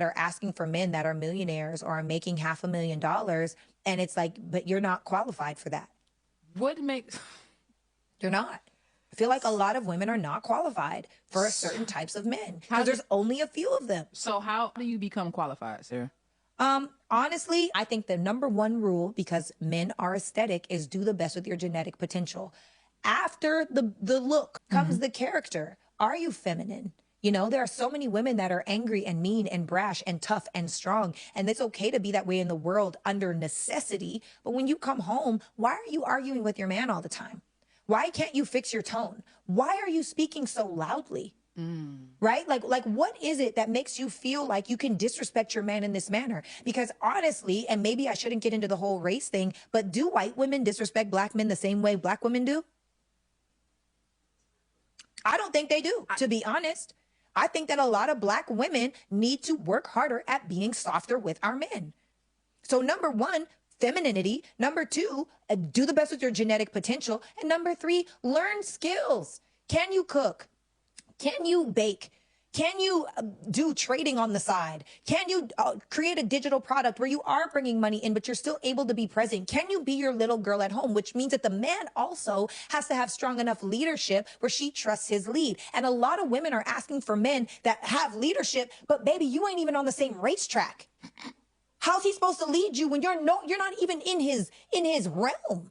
are asking for men that are millionaires or are making $500,000. And it's like, but you're not qualified for that. What makes You're not. I feel like a lot of women are not qualified for certain types of men because there's only a few of them. So how do you become qualified, Sarah? Honestly, I think the number one rule, because men are aesthetic, is do the best with your genetic potential. After the look comes the character. Are you feminine? You know, there are so many women that are angry and mean and brash and tough and strong. And it's okay to be that way in the world under necessity. But when you come home, why are you arguing with your man all the time? Why can't you fix your tone? Why are you speaking so loudly? Right? Like what is it that makes you feel like you can disrespect your man in this manner? Because honestly, and maybe I shouldn't get into the whole race thing, but do white women disrespect black men the same way black women do? I don't think they do, to be honest. I think that a lot of black women need to work harder at being softer with our men. So number one, femininity. Number two, do the best with your genetic potential. And number three, learn skills. Can you cook? Can you bake? Can you do trading on the side? Can you create a digital product where you are bringing money in, but you're still able to be present? Can you be your little girl at home? Which means that the man also has to have strong enough leadership where she trusts his lead. And a lot of women are asking for men that have leadership, but baby, you ain't even on the same racetrack. How's he supposed to lead you when you're not even in his realm?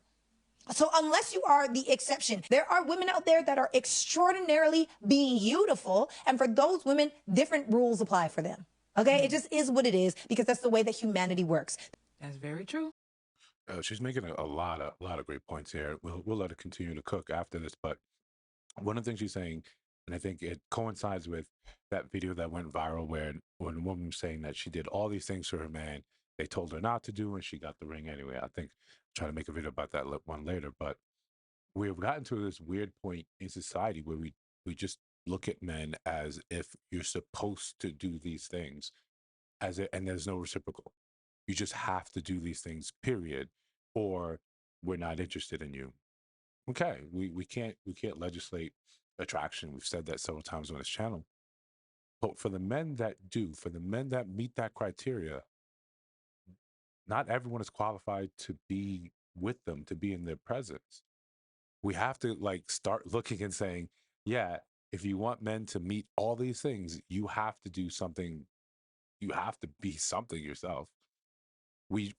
So unless you are the exception, there are women out there that are extraordinarily beautiful. And for those women, different rules apply for them. Okay. It just is what it is because that's the way that humanity works. That's very true. She's making a lot of great points here. We'll let her continue to cook after this, but one of the things she's saying, and I think it coincides with that video that went viral where when a woman was saying that she did all these things for her man, they told her not to do, and she got the ring anyway. I think I'll try to make a video about that one later, but we've gotten to this weird point in society where we just look at men as if you're supposed to do these things and there's no reciprocal. You just have to do these things, period, or we're not interested in you. Okay, we can't legislate attraction. We've said that several times on this channel. But for the men that do, for the men that meet that criteria, not everyone is qualified to be with them, to be in their presence. We have to like start looking and saying, yeah, if you want men to meet all these things, you have to do something. You have to be something yourself. We've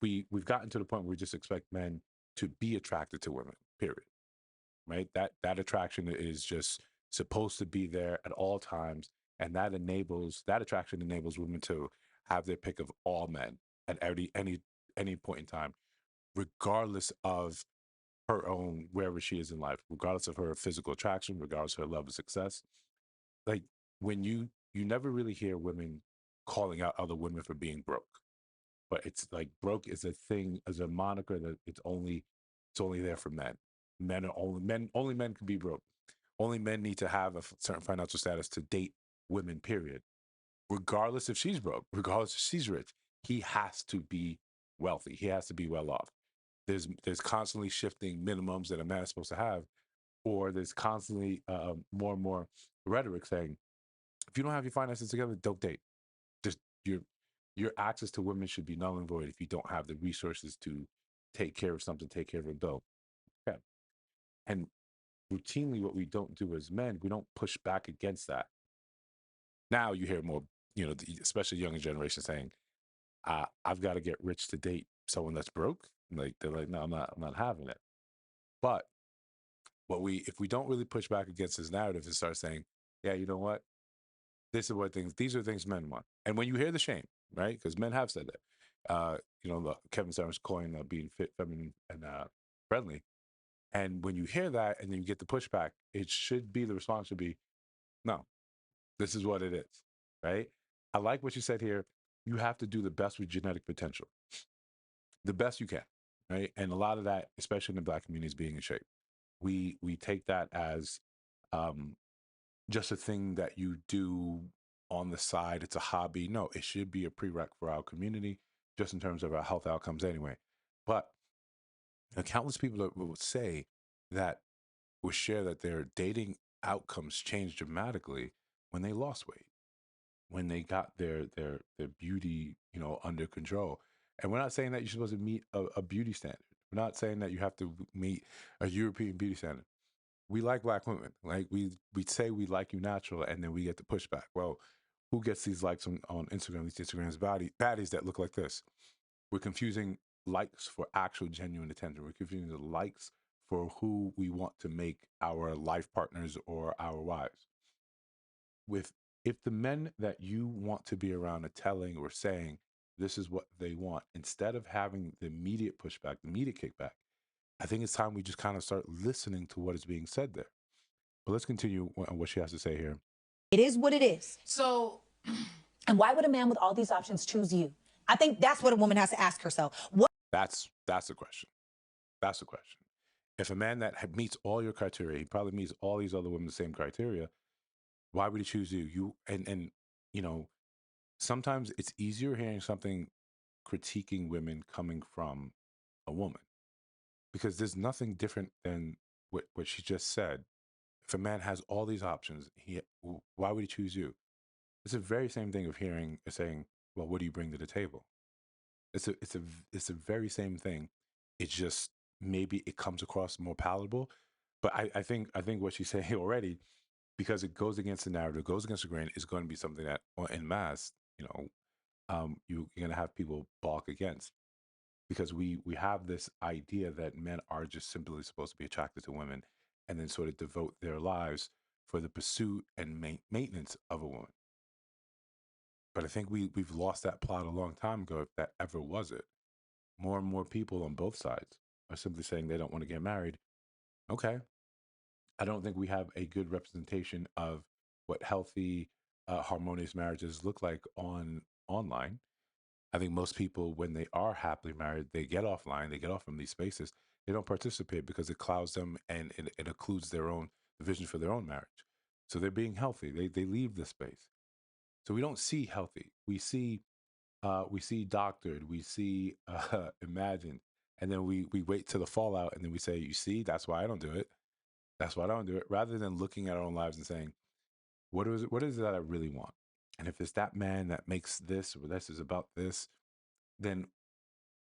gotten to the point where we just expect men to be attracted to women, period. Right? That attraction is just supposed to be there at all times, and that attraction enables women to have their pick of all men at any point in time, regardless of her own wherever she is in life, regardless of her physical attraction, regardless of her level of success. Like when you never really hear women calling out other women for being broke, but it's like broke is a thing, as a moniker that it's only there for men. Only men can be broke. Only men need to have a certain financial status to date women, period. Regardless if she's broke, regardless if she's rich, he has to be wealthy. He has to be well off. There's constantly shifting minimums that a man is supposed to have, or there's constantly more and more rhetoric saying, if you don't have your finances together, don't date. Just your access to women should be null and void if you don't have the resources to take care of something, take care of a bill. Okay. And routinely, what we don't do as men, we don't push back against that. Now you hear more, especially younger generation saying, I've got to get rich to date someone that's broke. Like they're like, no, I'm not having it. But if we don't really push back against this narrative and start saying, yeah, you know what? These are things men want. And when you hear the shame, right? Because men have said that, Kevin Samuels coin being fit, feminine, and friendly. And when you hear that and then you get the pushback, the response should be, no, this is what it is, right? I like what you said here. You have to do the best with genetic potential, the best you can, right? And a lot of that, especially in the Black community, is being in shape. We take that as just a thing that you do on the side. It's a hobby. No, it should be a prereq for our community, just in terms of our health outcomes anyway. But countless people that will say that, will share that their dating outcomes changed dramatically when they lost weight. when they got their beauty, under control. And we're not saying that you're supposed to meet a beauty standard. We're not saying that you have to meet a European beauty standard. We like black women. Like we say we like you natural, and then we get the pushback. Well, who gets these likes on Instagram? These Instagram's baddies that look like this. We're confusing likes for actual genuine attention. We're confusing the likes for who we want to make our life partners or our wives. With if the men that you want to be around are telling or saying this is what they want, instead of having the immediate pushback, the immediate kickback, I think it's time we just kind of start listening to what is being said there. But let's continue on what she has to say here. It is what it is. So, And why would a man with all these options choose you? I think that's what a woman has to ask herself. That's the question. That's the question. If a man that meets all your criteria, he probably meets all these other women the same criteria. Why would he choose you? Sometimes it's easier hearing something critiquing women coming from a woman, because there's nothing different than what she just said. If a man has all these options, why would he choose you? It's the very same thing of saying, well, what do you bring to the table? It's a very same thing. It's just maybe it comes across more palatable. But I think what she's saying already, because it goes against the narrative, goes against the grain, is going to be something that en masse, you're going to have people balk against, because we have this idea that men are just simply supposed to be attracted to women and then sort of devote their lives for the pursuit and maintenance of a woman. But I think we've lost that plot a long time ago, if that ever was it. More and more people on both sides are simply saying they don't want to get married. Okay. I don't think we have a good representation of what healthy, harmonious marriages look like online. I think most people, when they are happily married, they get offline, they get off from these spaces. They don't participate because it clouds them, and it occludes the vision for their own marriage. So they're being healthy. They leave the space. So we don't see healthy. We see doctored. We see imagined, and then we wait till the fallout, and then we say, "You see, that's why I don't do it. That's why I don't do it." Rather than looking at our own lives and saying, "What is it? What is it that I really want?" And if it's that man that makes this, or this is about this, then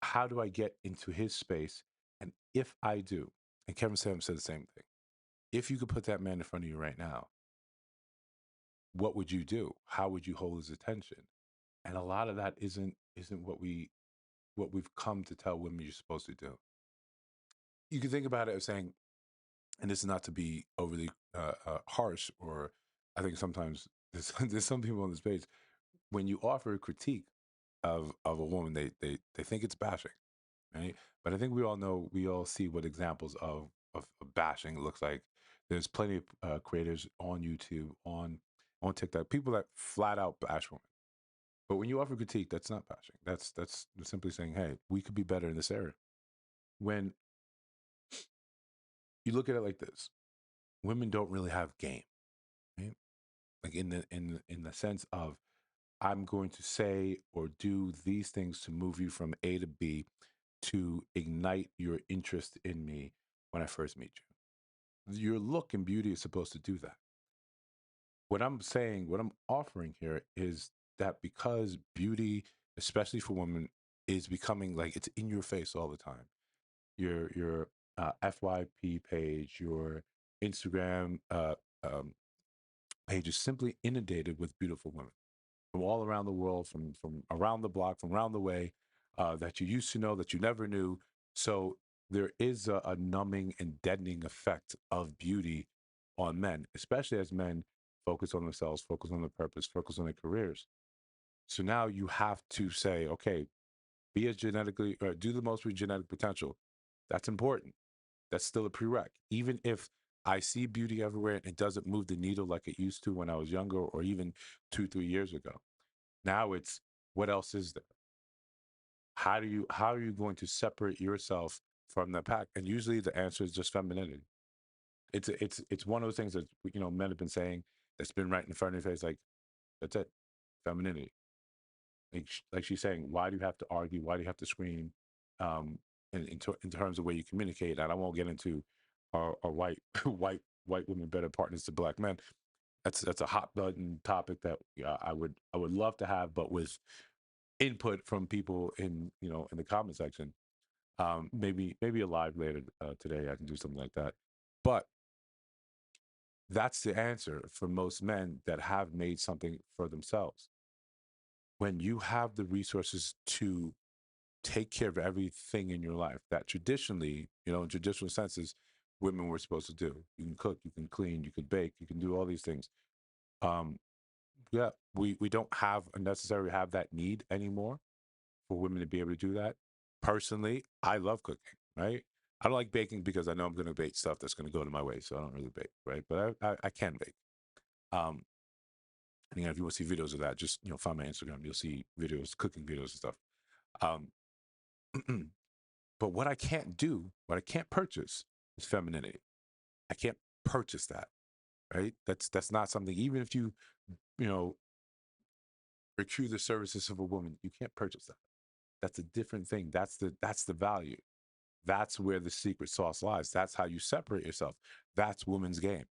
how do I get into his space? And if I do, and Kevin Samuels said the same thing, if you could put that man in front of you right now, what would you do? How would you hold his attention? And a lot of that isn't what we've come to tell women you're supposed to do. You can think about it as saying, and this is not to be overly harsh, or I think sometimes there's some people on this page, when you offer a critique of a woman, they think it's bashing, right? But I think we all know, we all see what examples of bashing looks like. There's plenty of creators on YouTube, on TikTok, people that flat out bash women. But when you offer critique, that's not bashing. That's simply saying, hey, we could be better in this area. When you look at it like this, women don't really have game, right? Like in the sense of, I'm going to say or do these things to move you from A to B, to ignite your interest in me when I first meet you. Your look and beauty is supposed to do that. What I'm saying, what I'm offering here, is that because beauty, especially for women, is becoming like it's in your face all the time. Your FYP page, your Instagram um, page is simply inundated with beautiful women from all around the world, from around the block, from around the way, that you used to know, that you never knew. So there is a numbing and deadening effect of beauty on men, especially as men focus on themselves, focus on their purpose, focus on their careers. So now you have to say, okay, be as genetically, or do the most with genetic potential. That's important. That's still a prereq. Even if I see beauty everywhere and it doesn't move the needle like it used to when I was younger, or even 2-3 years ago. Now it's, what else is there? How are you going to separate yourself from the pack? And usually the answer is just femininity. It's one of those things that men have been saying, that's been right in front of your face. Like, that's it, femininity. Like she's saying, why do you have to argue? Why do you have to scream? In terms of the way you communicate, and I won't get into our white white women better partners to black men. that's a hot button topic that I would love to have, but with input from people in in the comment section. Maybe a live later today. I can do something like that. But that's the answer for most men that have made something for themselves. When you have the resources to take care of everything in your life that traditionally, in traditional senses, women were supposed to do. You can cook, you can clean, you can bake, you can do all these things. Um, yeah, we don't have necessarily have that need anymore for women to be able to do that. Personally, I love cooking, right? I don't like baking because I know I'm going to bake stuff that's going to go to my way, so I don't really bake, right? But I can bake. Um, and again, if you want to see videos of that, just find my Instagram. You'll see videos, cooking videos and stuff. Um, but what I can't do, what I can't purchase, is femininity. I can't purchase that, right? That's not something. Even if you know recruit the services of a woman, you can't purchase that. That's a different thing. That's the value. That's where the secret sauce lies. That's how you separate yourself. That's women's game.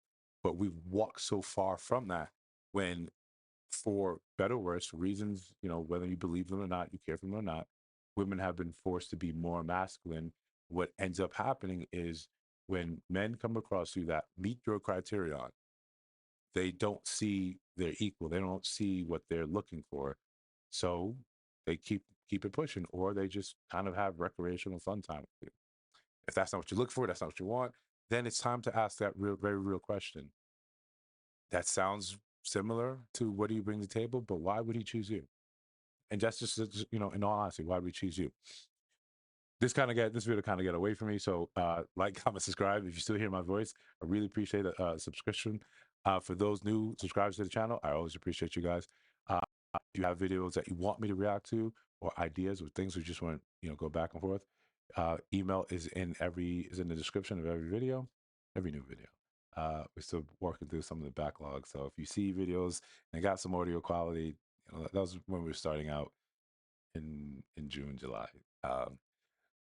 But we've walked so far from that when, for better or worse, reasons, whether you believe them or not, you care for them or not, women have been forced to be more masculine. What ends up happening is when men come across you that meet your criterion, they don't see their equal. They don't see what they're looking for. So they keep it pushing, or they just kind of have recreational fun time with you. If that's not what you look for, that's not what you want, then it's time to ask that very real question. That sounds similar to what do you bring to the table, but why would he choose you? And that's just in all honesty, why would he choose you? This video kind of get away from me. So like, comment, subscribe. If you still hear my voice, I really appreciate a subscription. For those new subscribers to the channel, I always appreciate you guys. If you have videos that you want me to react to, or ideas or things we just want to go back and forth, email is in the description of every video, every new video. We're still working through some of the backlog. So if you see videos and got some audio quality, that was when we were starting out in June, July.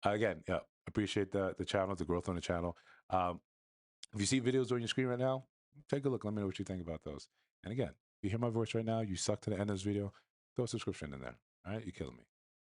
Again, yeah, appreciate the channel, the growth on the channel. If you see videos on your screen right now, take a look. Let me know what you think about those. And again, if you hear my voice right now, you suck to the end of this video, throw a subscription in there. All right, you're killing me.